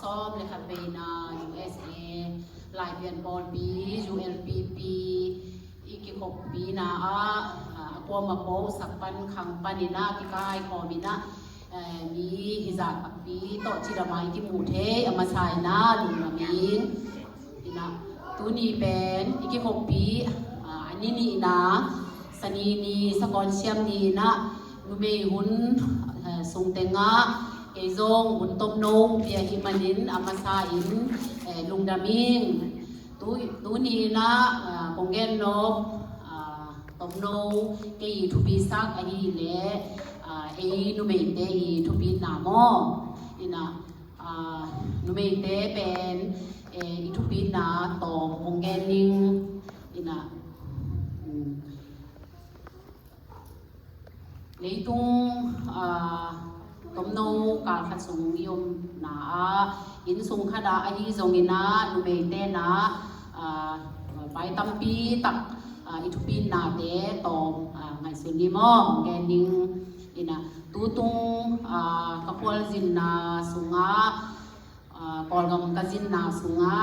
ซ้อมเลยค่ะเบนา USA หลายเดือนบอลปี ULPP อีก6ปีนะกวมาโปสักปันขังปันินะกิกายคอมินะมีฮิซาปักปีโตจิดามัยกิมูเทอมาชายนะลุงนามิงนะตูนี้เป็นอีก6ปีอันนี้นี่นะสนีนีสกอนเชียมนีนะนุเมหุนทรงเตงะเอซงหุนตบนงเปียหิมันินอมาชาอินลุงนามิงตูนี้นะคงเกนนกตบนงเกยทุบีซักอันนี้แหละนุเมเตทุบีนามอนี่นะนุเมเตเป็นทุบีนาตอคงเกนนิงนี่นะเลยตรงตบนงการขัดสงยมนาอินสงขดาอันนี้ทรงอินะนุเมเตนะไปตั้มปีตักทุบีนาเตตอไงสุนิมอคงเกนนิงina tutung kapol zinna sunga kolgam kazinna sunga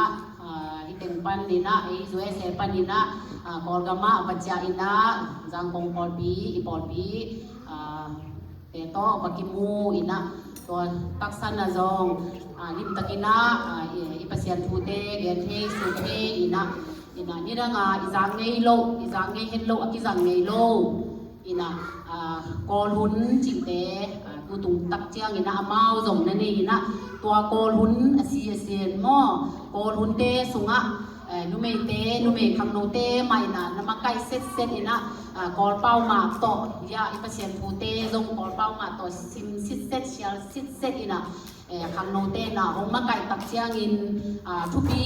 iteng pan nina zoe se panina kolgama bacha ina jangkong polbi ipolbi teto pakimu ina to taksana zong lim takina ipasian thute gen he suthe ina niranga izang ngei hello akizang ngei lo inaกอลหุนจิเตตูตุงตักเจียงอินะอมาวจงนั่นนี่นะตัวกอลหุนเสียเสียนมอกอลหุนเตสุงะนุเมเตนุเมคังโนเตไม่นะนมาไกเซ็ตอินะกอลเป้ามาต่อยาอิปเสียนทูเตจงกอลเป้ามาต่อซิมซิเซ็ตเชียลซิเซ็ตอินะคังโนเตนะองมาไกตักเจียงอินทุปี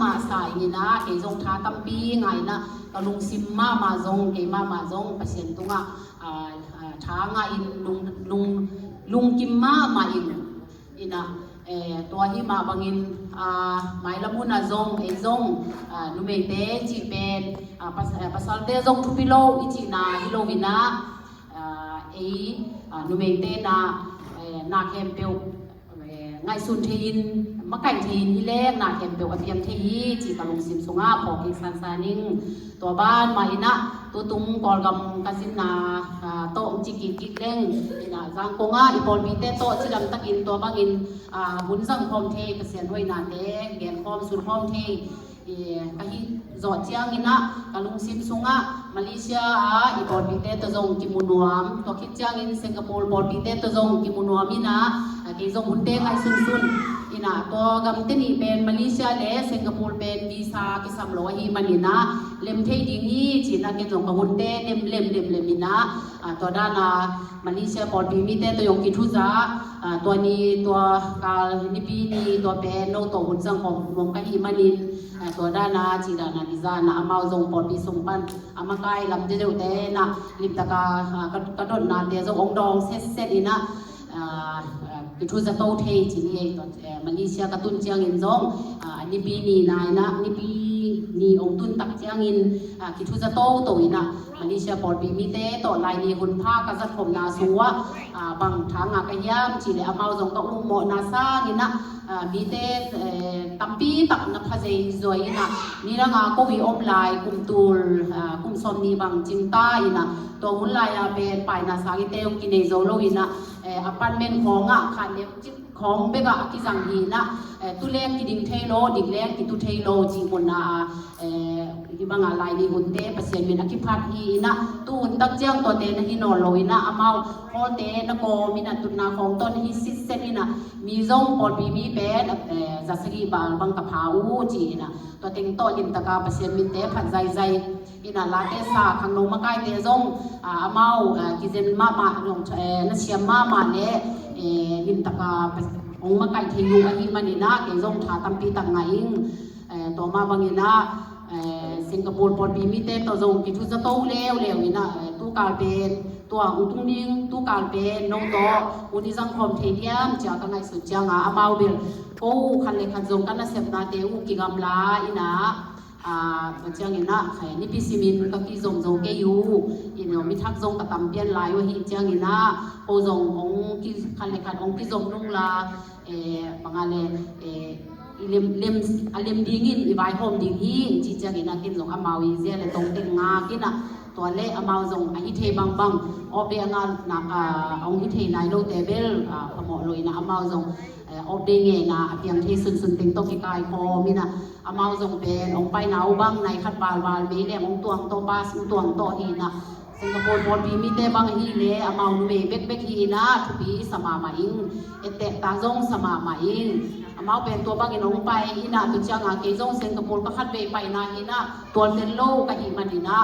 มาสายอินะเกจงทาตัมปีไงนะกะลุงซิมมาจงเกมาจงปเสียนตุงะช้างอินลุงกิมมาอินะตัวหิมาบังอินไมละมุนซงซงนุเมเตจิเป็นปัสสัลเตซงทุปิโลอิจินาฮิโลวินะนุเมเตนาเคมเปลไงสุนเทยินมะไก่เทยินที่แรกนาเคมเปลอเทียมเทยีจิกะลุงซิมสุงาพอกิสันซานิงตัวบ้านมาอินะตัวตุงกอลกำกัสินาโตจิกิกิเล่งนะจางกงอีปอลบีเตโตจิดำตักินตัวบางอินบุญสังคมเทกเสียนห้วยนาเตเกียนคอมสุดคอมเทกะฮิจอดเจียงอินะกะลุงซิมซุงะมาเลเซียอีปอลบีเตตจงกิมุนวมตัวคิดเจียงอินสิงคโปร์ปอลบีเตตจงกิมุนวมอินะกิจงหุ่นเตไงซุนอินะตัวกำเตนีเป็นมาเลเซียและสิงคโปร์เป็นวีซ่ากิสัมโลฮีมันอินะเล่มเทดิงีจีน่ากิจงกับหุ่นเตเล่มอินะตัวด้านมาเลเซียปอลบีมีเตตัวยงกิทุซาตัวนี้ตัวกาลนิปีนีตัวเป็นโนโตหุ่นสังของวงกะฮีมันอินตัวด้านจีดานาดิซานะอามาจงปอลบีสงปันอามาไกลำเดียวเตนะลิมตะกากระโดดนาเดียจงองดองเซตอินะกิทุซาโตเทจีนี่ตัวมาเลเซียกระตุ้นเจียงอินจงนิปีนีนายนะนิปีนีองตุนตักเจียงอินกิทุซาโตตัวอินะมาเลเซียปอลบีมีเตต่อลายนี้หุ่นผ้ากษัตริย์ผมนาสัวบางทางกะยามจีเลอามาจงก็อุ้มโมนาซาอินะมีเตตัมปีตักนับพะเจจอยอินะนี่ละงาก็วิอมลายกุมตูลกุมซอมนีบางจิงต้าอินะตัวหุ่นลายเป็นปลายนาซากิเตอกินเนโซโลอินะอพาร์ตเมนต์ของคันเดียวของเบกะกิจังฮีนะตุเล่งกิดิงเทโลดิเล่งกิตุเทโลจีมนาที่บางลายนี้หุ่นเตปเสียนมินอคิพัดฮีนะตู้หุ่นตักเจียงตัวเตนฮีนอโลอินะอามาโคเตนโกมินัตุนาของต้นฮีซิเซนินะมีซงปอลบีมีเป็นจัสกีบางบังกะพาอูจีนะตัวเต็งโตลิมตะกาปเสียนมินเตผัดใจอินะลาเตซาขังโนมาไกเตซงอามากิเจนมาลงนัเชียมมาเนลิมตะกาองมาไก่เทยุอันนี้มันนี่นะเกจงทาตัมปีตังไงตัวมาบางนี่นะสิงคโปร์ปอลบีมีเตตัวจงกิทุจะโตเร็วนี่นะตู้กาลเป็นตัวอุตุนิงตู้กาลเป็นน้องโตอุนิสังคมเทียมจากกันในสุดจังอามาเบลโอ้คันเล็กคันจงกันนะเสพนาเตอุกิกำลาอินะมันจังอินะนี่พิสิมินก็กิจงเกยูอินมีทักจงกับตำเปียนลายว่าฮิจังอินะโอจงองกิคันเล็กคันองกิจงนุ่งลาบางอะไร lem dingin i vai hom ding hi chi chang ina kin zong amawi zia le tong teng nga kinaตัวเละamaw zong a hi the bang bang ob de nga na ong hi the nai lo te bel phamo loi na amaw zong ob de nge na apiang the sun sun teng to ki kai kho mi na amaw zong pen ong pai nau bang nai khat bal bal me le ong tuang to pas tuang to hi na Singapore bon bi mi te bang hi le amaw nu me bek bek hi na thu bi sama ma ing ete ta zong sama ma ing amaw pen to bang inong pai ina tu changa ke zong Singapore ka khat be pai na ina to ten lo ka hi manina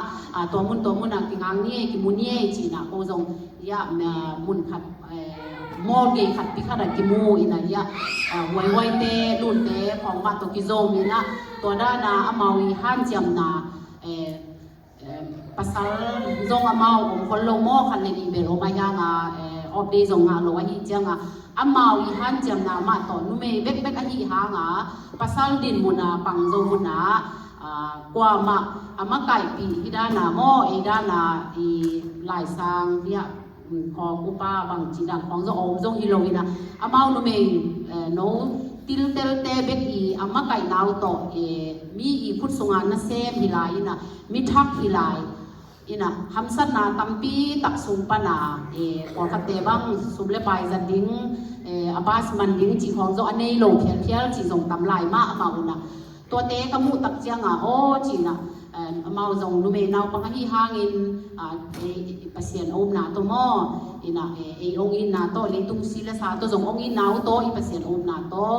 to mun na ki ngang ni ki mun ye chi na ko zong ya mun khat mo ge khat pi khat ki mu ina ya wai te lun te phong ma to ki zong ina to da na amawi han jam na pasal zong amaw kon lo mo khan le ni be lo ma ya nga of day zong nga lo wa hi changa amaw i han jam na ma to nu me bek bek a hi ha nga pasal din muna pang zo muna kwa ma ama kai pi ida na mo ida na i lai sang ya kho ku pa bang chi dan khong zo om zong hi lo ina amaw nu me no til tel te bek i ama kai naw to mi i phut sunga na sem hi lai ina mi thak hi lai ina hamsat na tampi tak sung pana kolkate bang sumle pai za ding abas man ding chi khong zo anei lo phial phial chi zong tam lai ma ma una to te kamu tak chianga o chi na mau zong nu me naw pang hi hangin pasien om na to mo ina ong in na to le tung sila sa to zong ong in naw to i pasien om na to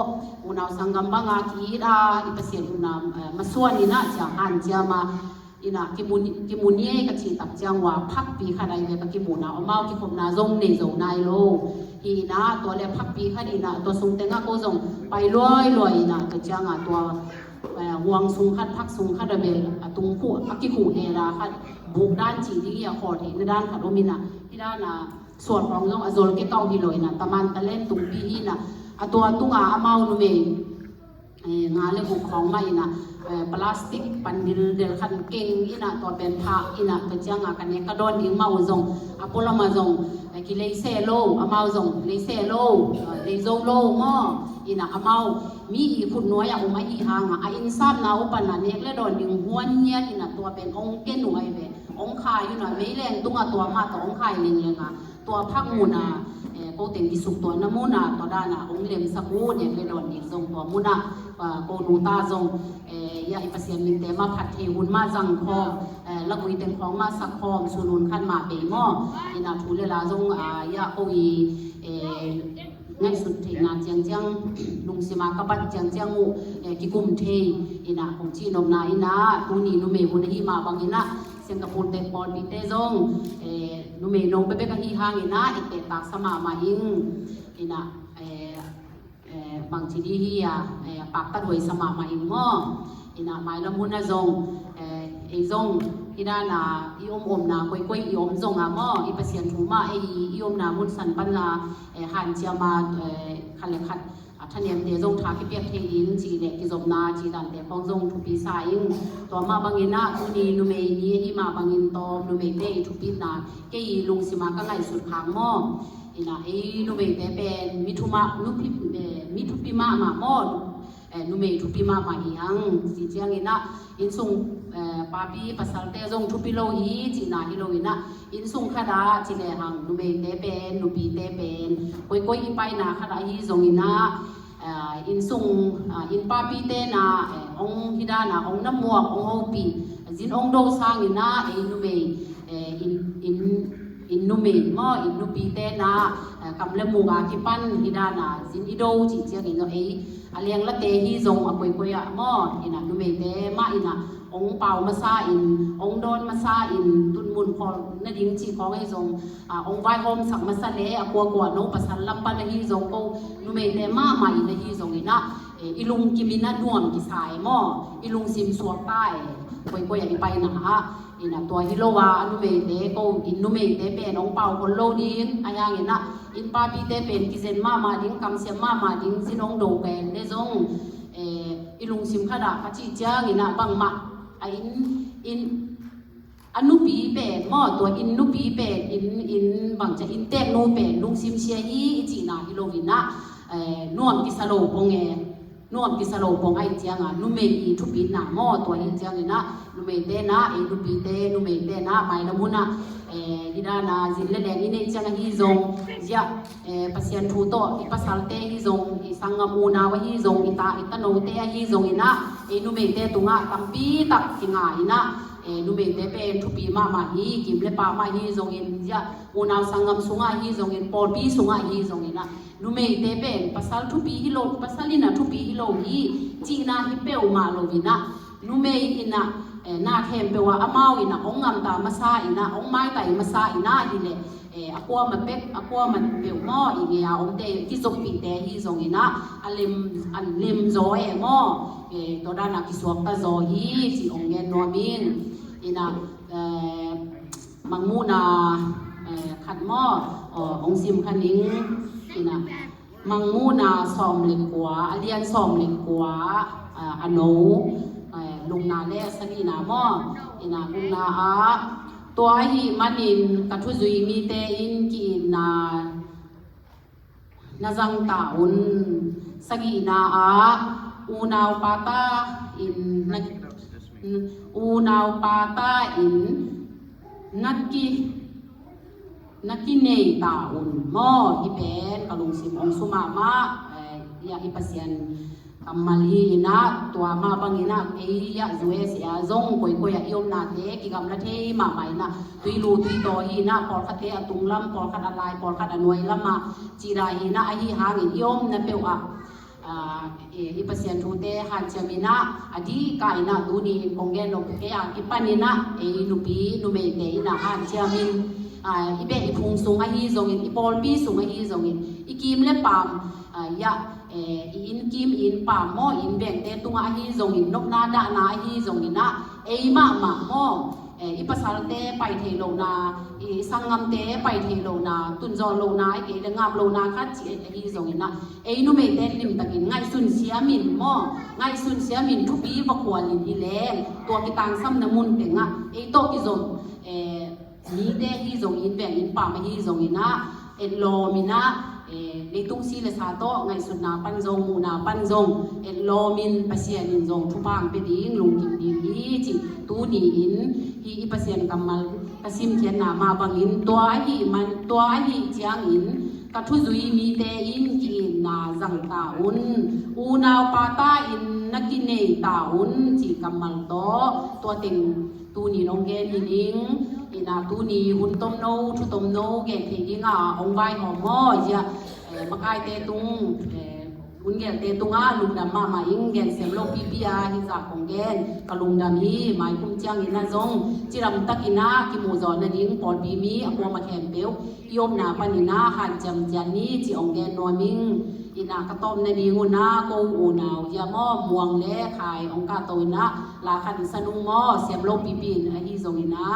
unaw sanggam banga ki da i pasien una masuan ina cha han cha ma ina kimunie ka chi tak chang wa phak pi kha dai le ka kimuna omau ki khom na zong nei zo nai lo hi na to le phak pi kha ina to sung tenga ko zong pai loi na ka changa to huang sung khat phak sung khat da bel atung khu aki khu ne ra khat buk dan chi di ya khor the na dan khat omina hi da na suan rong zong azol ke kau hi loi na taman talen tung pi hi na atwa tunga amau nu me nga le bu khong mai na plastic pandil del khan keng ina to ben pha ina to changa kan ne ka don ding mau zong apola ma zong ki lei se lo amau zong lei se lo lei zo lo mo ina amau mi i phut noya o mai ha nga a insam na o pan na ne le don ding huan nia ina to ben ong ke nuai ve ong kha yu na mei leng tunga to ma to ong khai leng lenga to phak mu na ko teng ki suk to na mu na to da na ong lem sa ku ne le don ding zong to mu na ko nu ta zong ya i pasien min te ma phat the hun ma jang kho la kui teng khong ma sak khom sunun khan ma be mo ina thu le la zong ya ko i ngay sut the na chang lung sima ka bat chang mu ki kum the ina kong chi nom na ina tu ni nu me hun hi ma bang ina Singapore te pon bi te zong nu me nong be ka hi hang ina ete tak sama ma ing ina bang chi di hi ya pak ta doi sama ma ing mo ina mai la mun na zong zong ina na i om na koi i om zong a mo i pasien thu ma i om na mun san pan la han chia ma khan le khatท่านเนียมเดซงทาคิเปียกเทยินจีเด็กกิจบนาจีดันแต่ปองซงทุปีสายิงตัวมาบางอินะตุนีนุเมนี้ที่มาบางอินตอมนุเมเตทุปีนาเกยลุงสิมาก็ไงสุดขางหม้ออินะนุเมเตเป็นมิทุมานุพิมิทุปีมาหม้อนุเมทุปีมาอีหังสิเจียงอินะอินซุงปาปีภาษาเตซงทุปีโลฮีจีนาฮิโลอินะอินซุงขดาจีเลหังนุเมเตเป็นนุปีเตเป็นกอยอีไปนาขดาฮีซงอินะอินซุงอินปาปีเตนาองฮิดานาองน้ำมัวองโอปีจินองโดสางอินะนุเมอินนุเมมออินนุปีเตนากำเลมูกาคิปันฮิดานาจินอิโดจิเจียกินอาเลียงละเตฮีซงอกวยอะมออินะนุเมเตมาอินะองเป่ามาซาอินองโดนมาซาอินตุนมุนพอนาดิงจีของไอ้ซงองไวโฮมสักมาซาเลกัวโนปัสสันลัมปันฮีซงก็นุเมเตมามาอินะฮีซงอินะอิลุงกิมินะน่วมกิสายมออิลุงซิมสวกใต้กวยอีไปนะอินะตัวฮิโลวาอนุเมเตก็อินนุเมเตเป็นองเป่าคนโลดิงอันยังอินะอินปาปีเตเป็นกิเซนมาดิงกำเสียมาดิงซินองโดเป็นเดซงอิลุงซิมขดาพัชิจางอินะบังมาอินอนุปีเป็นมอตัวอินนุปีเป็นอินบางจะอินเตกโนเป็นลุงซิมเชียอีจีนาฮิโลวินะนวมกิสโลพง นวมกิสโลปองไอเจียงนุเมอีทุปีนาหม้อตัวอีเจียงนี่นะนุเมเตนะนุปีเตนุเมเตนะไม่ละมุนะฮิดานาจินเลแดงอีเนเจียงฮีซงยะปัสยันทูโตอีปัสสัลเตฮีซงอีสังกมูนาวฮีซงอีตาอิตโนเตฮีซงอีนะนุเมเตตุงะตัมปีตักกิงาอีนะนุเมเตเป็นทุปีมาฮีกิมเลปามาฮีซงอินยะมูนาวสังกมสุงะฮีซงอินปอลปีสุงะฮีซงอีนะนุเมเตเป็นปัสสัลทุปีฮิโลปัสสัลินะทุปีฮิโลฮีจีนาฮิเปอุมาโลวินะนุเมอินะนาเทมเปว่าอมาวอินะองงามตามาซาอินะองไม้ไตมาซาอินะดิเลaqua ma pek aqua man pe mo i ge ya om te ki zok pi te hi zong ina alim zo e mo to da na ki suak ta zo hi si ong gen no min ina mangmuna khat mo ong sim khaning ina mangmuna som le kwa alian som le kwa ano lung na le sani na mo ina lung na aตัวหิมันินกัทุจุยมีเตอินกีนาจังตาอุนสกีนาอาอูนาวปาตาอินอูนาวปาตาอินนักกิเนตาอุนมอฮิเปนกะลุงสิมองสุมามายาฮิปัสยันKamali ina tua ma bangina ya zues ya zong koi koi ya yom na te ki gam la the ma mai na tuilu tui to hi na por kha te atunglam por kha alai por kha anoi lama chira hi na hi hang yom na pewa hi pasien thu te han chamina adi ka ina duni kongen no ke ya ki panina nupi nume te ina han chamin ibe ipung sung a hi zong i pol pi sung a hi zong i kim le pam ya in kim in pa mo in beng te tunga hi zong in nok na da na hi zong ina ma mo i pasal te pai the lo na i sangam te pai the lo na tun zo lo na ke le ngap lo na kha chi hi zong ina nu me te lim takin ngai sun sia min mo ngai sun sia min thu bi ba kwalin i le to ki tang sam na mun te nga to ki zong mi te hi zong in beng in pa ma hi zong ina lo mina le tung si le sa to ngai sun na pan zong mu na pan zong lo min pasien in zong thu pang pe ding lung kim ding hi chi tu ni in hi i pasien kamal kasim khian na ma bangin to hi chiang in ka thu zui mi te in ki na jang ta un u naw pa ta in nakine ta un chi kamal to ting tu ni nong gen ni ning ina tu ni hun tom no thu tom no gen the ding ong vai ho mo ya makai te tung un gen te tunga lung dam ma ing gen sem lo pi pi a hi za kong gen kalung dam hi mai kum chiang ina zong chiram takina ki mu zo na ding pol pi mi akwa ma khem peu yom na panina han jam jan ni chi ong gen no ming ina ka tom na ding una ko u naw ya mo muang le khai ong ka to na la khan sanung mo sem lo pi pi a hi zong ina